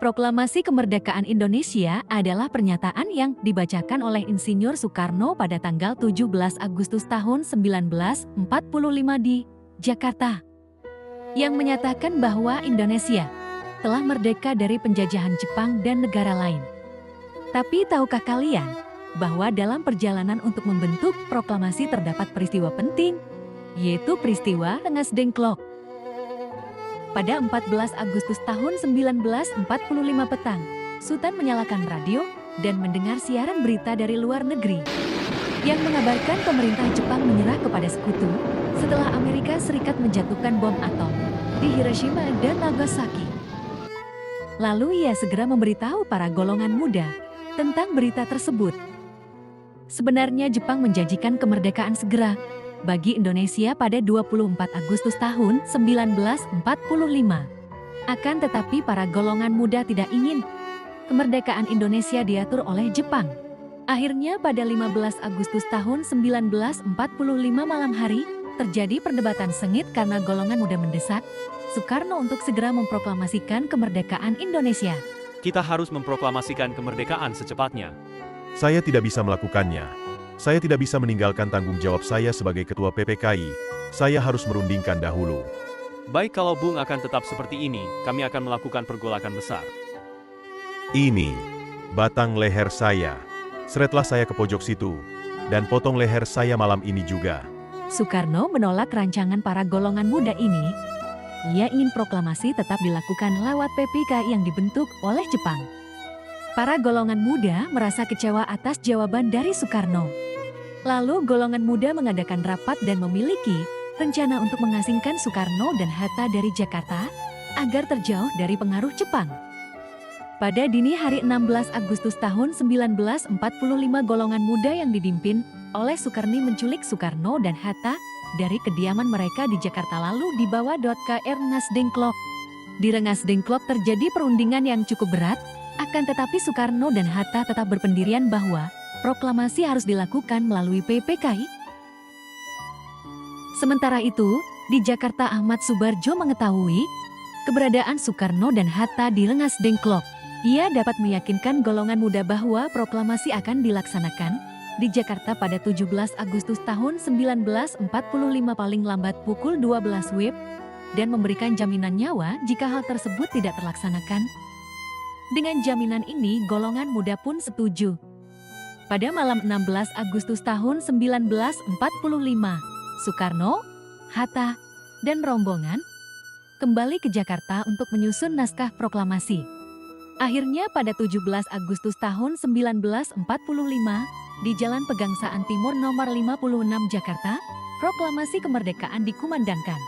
Proklamasi Kemerdekaan Indonesia adalah pernyataan yang dibacakan oleh Insinyur Soekarno pada tanggal 17 Agustus tahun 1945 di Jakarta, yang menyatakan bahwa Indonesia telah merdeka dari penjajahan Jepang dan negara lain. Tapi tahukah kalian bahwa dalam perjalanan untuk membentuk proklamasi terdapat peristiwa penting, yaitu peristiwa Rengas Dengklok. Pada 14 Agustus tahun 1945 petang, Sultan menyalakan radio dan mendengar siaran berita dari luar negeri yang mengabarkan pemerintah Jepang menyerah kepada sekutu setelah Amerika Serikat menjatuhkan bom atom di Hiroshima dan Nagasaki. Lalu ia segera memberitahu para golongan muda tentang berita tersebut. Sebenarnya Jepang menjanjikan kemerdekaan segera bagi Indonesia pada 24 Agustus tahun 1945. Akan tetapi para golongan muda tidak ingin kemerdekaan Indonesia diatur oleh Jepang. Akhirnya pada 15 Agustus tahun 1945 malam hari, terjadi perdebatan sengit karena golongan muda mendesak Soekarno untuk segera memproklamasikan kemerdekaan Indonesia. Kita harus memproklamasikan kemerdekaan secepatnya. Saya tidak bisa melakukannya. Saya tidak bisa meninggalkan tanggung jawab saya sebagai ketua PPKI. Saya harus merundingkan dahulu. Baik, kalau Bung akan tetap seperti ini, kami akan melakukan pergolakan besar. Ini batang leher saya. Seretlah saya ke pojok situ dan potong leher saya malam ini juga. Soekarno menolak rancangan para golongan muda ini. Ia ingin proklamasi tetap dilakukan lewat PPKI yang dibentuk oleh Jepang. Para golongan muda merasa kecewa atas jawaban dari Soekarno. Lalu golongan muda mengadakan rapat dan memiliki rencana untuk mengasingkan Soekarno dan Hatta dari Jakarta agar terjauh dari pengaruh Jepang. Pada dini hari 16 Agustus tahun 1945 golongan muda yang dipimpin oleh Soekarni menculik Soekarno dan Hatta dari kediaman mereka di Jakarta lalu dibawa ke Rengas Dengklok. Di Rengas Dengklok terjadi perundingan yang cukup berat, akan tetapi Soekarno dan Hatta tetap berpendirian bahwa proklamasi harus dilakukan melalui PPKI. Sementara itu, di Jakarta Ahmad Subarjo mengetahui keberadaan Soekarno dan Hatta di Rengas Dengklok. Ia dapat meyakinkan golongan muda bahwa proklamasi akan dilaksanakan di Jakarta pada 17 Agustus tahun 1945 paling lambat pukul 12 WIB dan memberikan jaminan nyawa jika hal tersebut tidak terlaksanakan. Dengan jaminan ini, golongan muda pun setuju. Pada malam 16 Agustus tahun 1945, Soekarno, Hatta, dan rombongan kembali ke Jakarta untuk menyusun naskah proklamasi. Akhirnya pada 17 Agustus tahun 1945, di Jalan Pegangsaan Timur nomor 56 Jakarta, proklamasi kemerdekaan dikumandangkan.